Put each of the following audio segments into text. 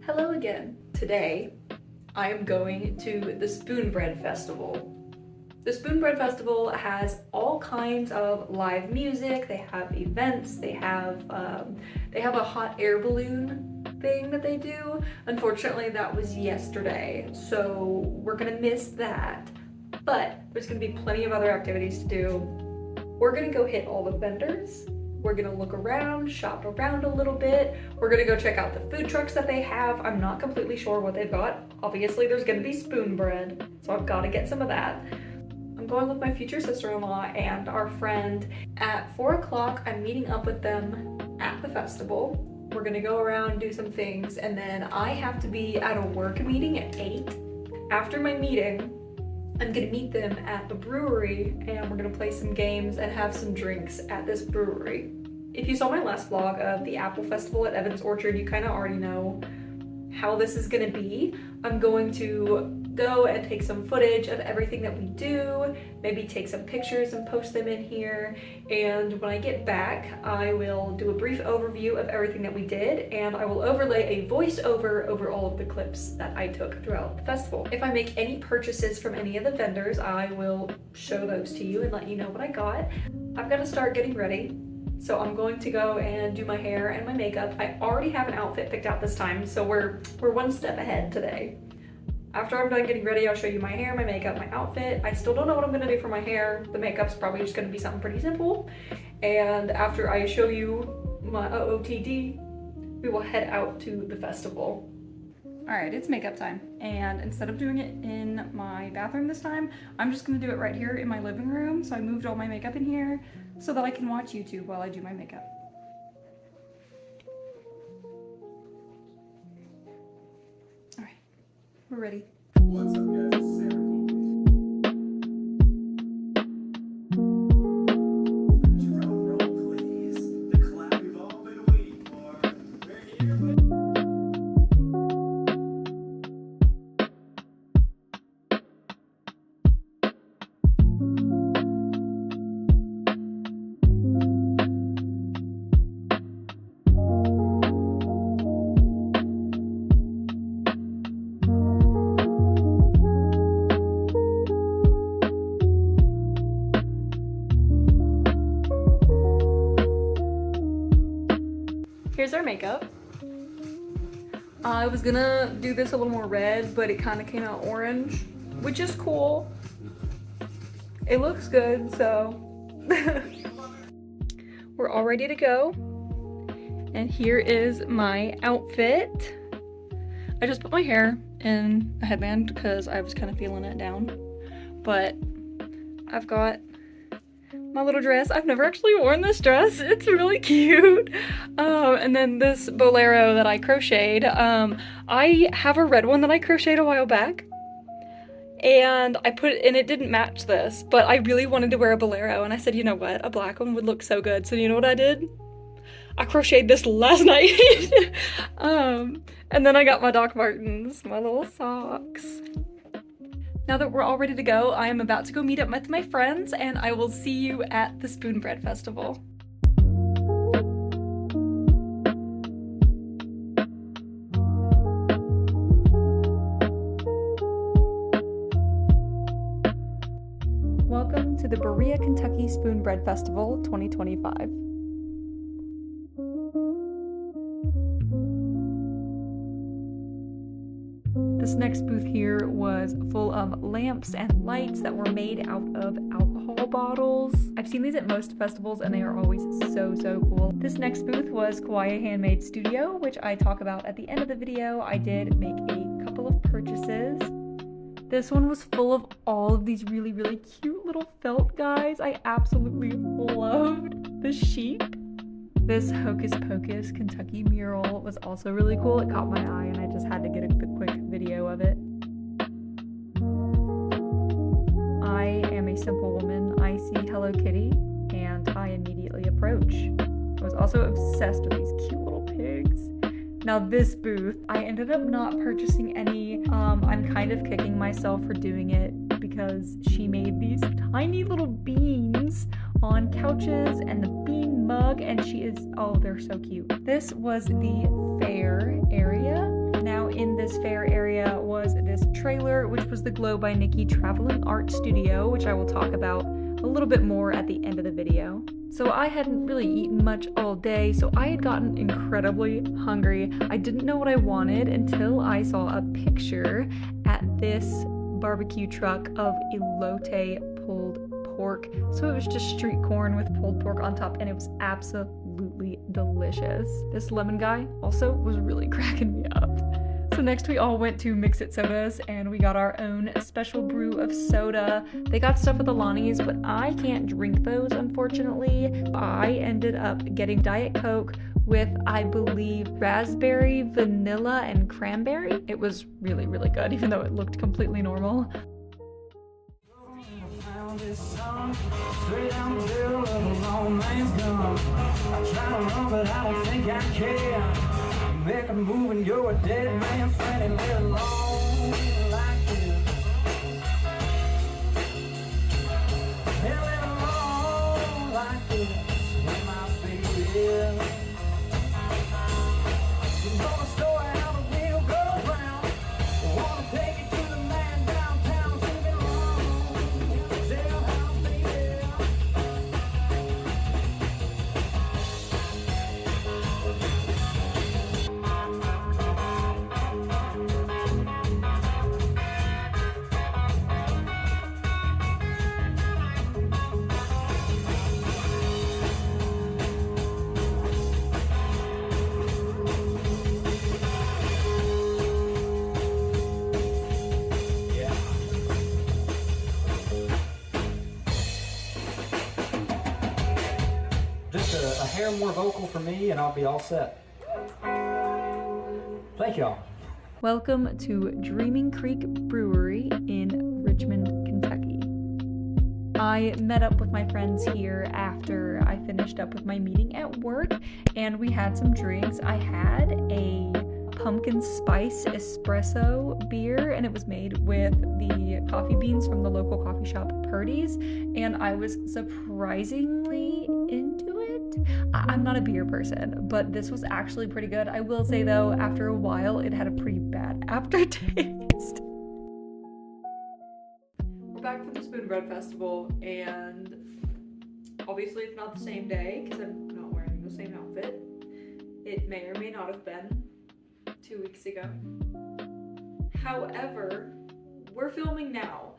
Hello again. Today, I am going to the Spoonbread Festival. The Spoonbread Festival has all kinds of live music. They have events. They have a hot air balloon thing that they do. Unfortunately, that was yesterday, so we're gonna miss that. But there's gonna be plenty of other activities to do. We're gonna go hit all the vendors. We're gonna look around, shop around a little bit. We're gonna go check out the food trucks that they have. I'm not completely sure what they've got. Obviously there's gonna be Spoonbread, so I've gotta get some of that. I'm going with my future sister-in-law and our friend. At 4 o'clock, I'm meeting up with them at the festival. We're gonna go around, do some things, and then I have to be at a work meeting at 8. After my meeting, I'm gonna meet them at the brewery and we're gonna play some games and have some drinks at this brewery. If you saw my last vlog of the Apple Festival at Evans Orchard, you kind of already know how this is gonna be. I'm going to go and take some footage of everything that we do, maybe take some pictures and post them in here, and when I get back I will do a brief overview of everything that we did, and I will overlay a voiceover over all of the clips that I took throughout the festival. If I make any purchases from any of the vendors, I will show those to you and let you know what I got. I've got to start getting ready, so I'm going to go and do my hair and my makeup. I already have an outfit picked out this time, so we're one step ahead today. After I'm done getting ready, I'll show you my hair, my makeup, my outfit. I still don't know what I'm gonna do for my hair. The makeup's probably just gonna be something pretty simple. And after I show you my OOTD, we will head out to the festival. All right, it's makeup time. And instead of doing it in my bathroom this time, I'm just gonna do it right here in my living room. So I moved all my makeup in here so that I can watch YouTube while I do my makeup. All right, we're ready. What's up, guys? This is Erin. Drum roll, please. The clap we've all been waiting for. We're here. Here's our makeup. I was gonna do this a little more red, but it kind of came out orange, which is cool. It looks good, so. We're all ready to go. And here is my outfit. I just put my hair in a headband because I was kind of feeling it down. But I've got my little dress. I've never actually worn this dress. It's really cute. And then this bolero that I crocheted. I have a red one that I crocheted a while back. And I put it, and it didn't match this, but I really wanted to wear a bolero. And I said, you know what? A black one would look so good. So you know what I did? I crocheted this last night. And then I got my Doc Martens, my little socks. Now that we're all ready to go, I am about to go meet up with my friends, and I will see you at the Spoonbread Festival. Welcome to the Berea, Kentucky Spoonbread Festival 2025. This next booth here was full of lamps and lights that were made out of alcohol bottles. I've seen these at most festivals and they are always so cool. This next booth was Kawaii Handmade Studio, which I talk about at the end of the video. I did make a couple of purchases. This one was full of all of these really cute little felt guys. I absolutely loved the sheep. This Hocus Pocus Kentucky mural was also really cool. It caught my eye and I just had to get a quick video of it. I am a simple woman. I see Hello Kitty and I immediately approach. I was also obsessed with these cute little pigs. Now this booth, I ended up not purchasing any. I'm kind of kicking myself for doing it because she made these tiny little beans on couches and the bean mug, and she is, oh, they're so cute. This was the fair area, Now in this fair area was this trailer, which was the Glow by Nikki Traveling Art Studio, which I will talk about a little bit more at the end of the video. So I hadn't really eaten much all day, so I had gotten incredibly hungry. I didn't know what I wanted until I saw a picture at this barbecue truck of elote pulled pork. So it was just street corn with pulled pork on top, and it was absolutely delicious. This lemon guy also was really cracking me up. So next we all went to Mix It Sodas and we got our own special brew of soda. They got stuff with Alani's, but I can't drink those, unfortunately. I ended up getting Diet Coke with, I believe, raspberry, vanilla, and cranberry. It was really, really good, even though it looked completely normal. This song straight down the middle of a long man's gun. I try to run, but I don't think I can. Make a move and you're a dead man, friend, and live alone like this. And live alone like this. When my baby is. You know the story how the wheel goes round. I wanna take it to the man downtown, sing it along. Jailhouse, baby. Just a hair more vocal for me and I'll be all set. Thank y'all. Welcome to Dreaming Creek Brewery in Richmond, Kentucky. I met up with my friends here after I finished up with my meeting at work, and we had some drinks. I had a pumpkin spice espresso beer, and it was made with the coffee beans from the local coffee shop Purdy's, and I was surprisingly into it. I'm not a beer person, but this was actually pretty good. I will say though, after a while, it had a pretty bad aftertaste. We're back from the Spoonbread Festival, and obviously it's not the same day because I'm not wearing the same outfit. It may or may not have been 2 weeks ago. However, we're filming now.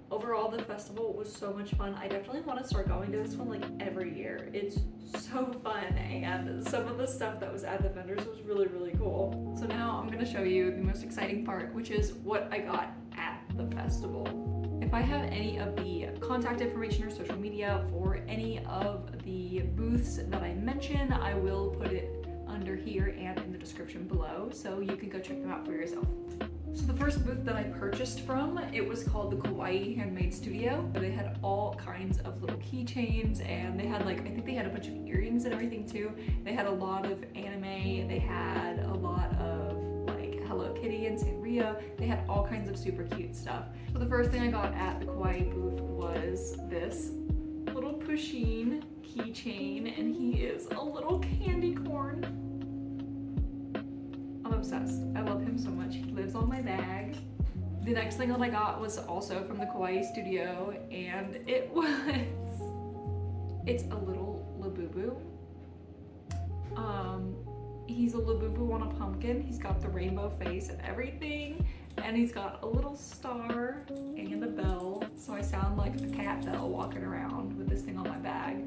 Overall, the festival was so much fun. I definitely want to start going to this one like every year. It's so fun, and some of the stuff that was at the vendors was really, really cool. So now I'm going to show you the most exciting part, which is what I got at the festival. If I have any of the contact information or social media for any of the booths that I mention, I will put it under here and in the description below, so you can go check them out for yourself. So the first booth that I purchased from, it was called the Kawaii Handmade Studio. They had all kinds of little keychains, and they had like, I think they had a bunch of earrings and everything too. They had a lot of anime, they had a lot of like Hello Kitty and Sanrio. They had all kinds of super cute stuff. So the first thing I got at the Kawaii booth was this little Pusheen keychain, and he is a little candy corn. I'm obsessed. I love him so much. He lives on my bag. The next thing that I got was also from the Kawaii studio, and it's a little Labubu. He's a Labubu on a pumpkin. He's got the rainbow face and everything, and he's got a little star and a bell, so I sound like a cat bell walking around with this thing on my bag.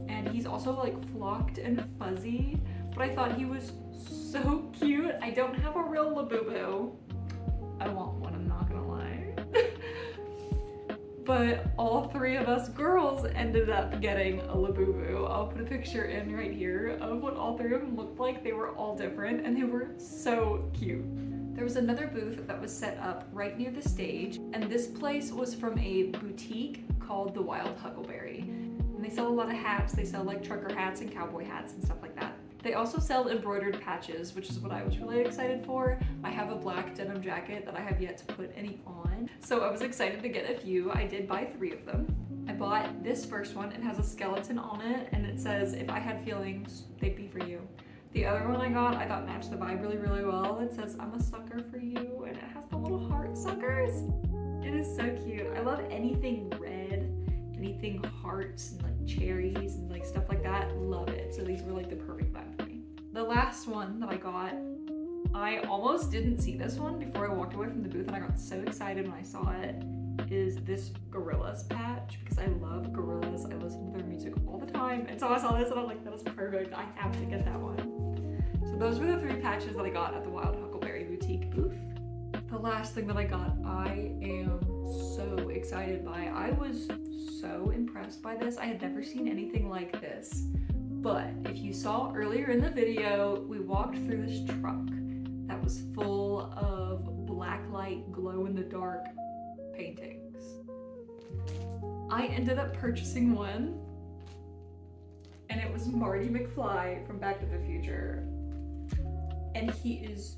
And he's also like flocked and fuzzy, but I thought he was so cute. I don't have a real Labubu. I want one, I'm not gonna lie. But all three of us girls ended up getting a Labubu. I'll put a picture in right here of what all three of them looked like. They were all different and they were so cute. There was another booth that was set up right near the stage, and this place was from a boutique called the Wild Huckleberry. And they sell a lot of hats. They sell like trucker hats and cowboy hats and stuff like that. They also sell embroidered patches, which is what I was really excited for. I have a black denim jacket that I have yet to put any on, so I was excited to get a few. I did buy 3 of them. I bought this first one. It has a skeleton on it, and it says, "If I had feelings, they'd be for you." The other one I got, I thought matched the vibe really, really well. It says, I'm a sucker for you, and it has the little heart suckers. It is so cute. I love anything red, anything hearts and like cherries and like stuff like that. Love it. So these were like the perfect vibe for me. The last one that I got, I almost didn't see this one before I walked away from the booth, and I got so excited when I saw it, is this Gorillaz patch, because I love Gorillaz. I listen to their music all the time, and so I saw this and I'm like, that is perfect. I have to get that one. So those were the 3 patches that I got at the Wild Huckleberry Boutique booth. The last thing that I got, I am so excited by. I was so impressed by this. I had never seen anything like this. But if you saw earlier in the video, we walked through this truck that was full of blacklight glow-in-the-dark paintings. I ended up purchasing one, and it was Marty McFly from Back to the Future. And he is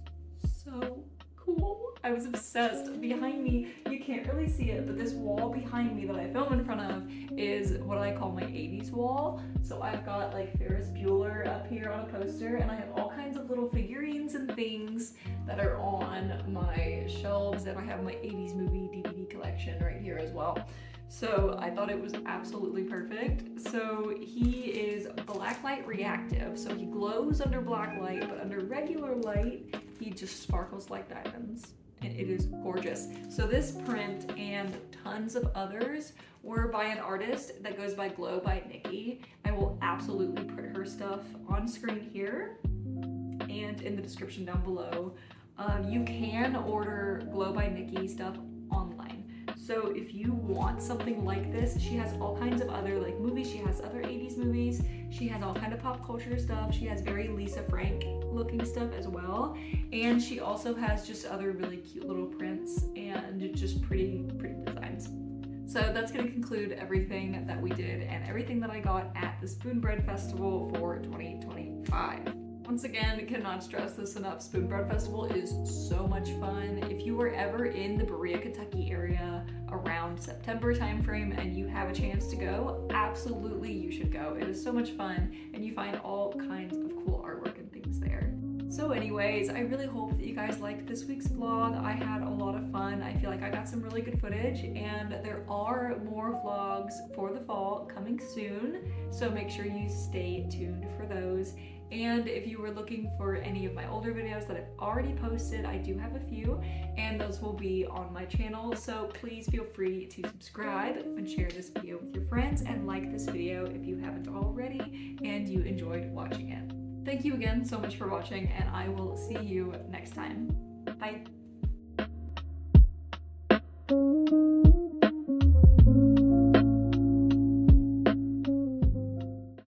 so cool. I was obsessed. Behind me, you can't really see it, but this wall behind me that I film in front of is what I call my 80s wall. So I've got like Ferris Bueller up here on a poster, and I have all kinds of little figurines and things that are on my shelves, and I have my 80s movie DVD collection right here as well. So I thought it was absolutely perfect. So he is blacklight reactive, so he glows under black light, but under regular light, he just sparkles like diamonds. And it is gorgeous. So this print and tons of others were by an artist that goes by Glow by Nikki. I will absolutely put her stuff on screen here and in the description down below. You can order Glow by Nikki stuff online. So if you want something like this, she has all kinds of other like movies. She has other 80s movies. She has all kind of pop culture stuff. She has very Lisa Frank looking stuff as well. And she also has just other really cute little prints and just pretty designs. So that's going to conclude everything that we did and everything that I got at the Spoonbread Festival for 2025. Once again, cannot stress this enough. Spoonbread Festival is so much fun. If you were ever in the Berea, Kentucky area around September timeframe and you have a chance to go, absolutely you should go. It is so much fun, and you find all kinds of cool artwork and things there. So anyways, I really hope that you guys liked this week's vlog. I had a lot of fun. I feel like I got some really good footage, and there are more vlogs for the fall coming soon. So make sure you stay tuned for those. And if you were looking for any of my older videos that I've already posted, I do have a few, and those will be on my channel. So please feel free to subscribe and share this video with your friends, and like this video if you haven't already and you enjoyed watching it. Thank you again so much for watching, and I will see you next time. Bye.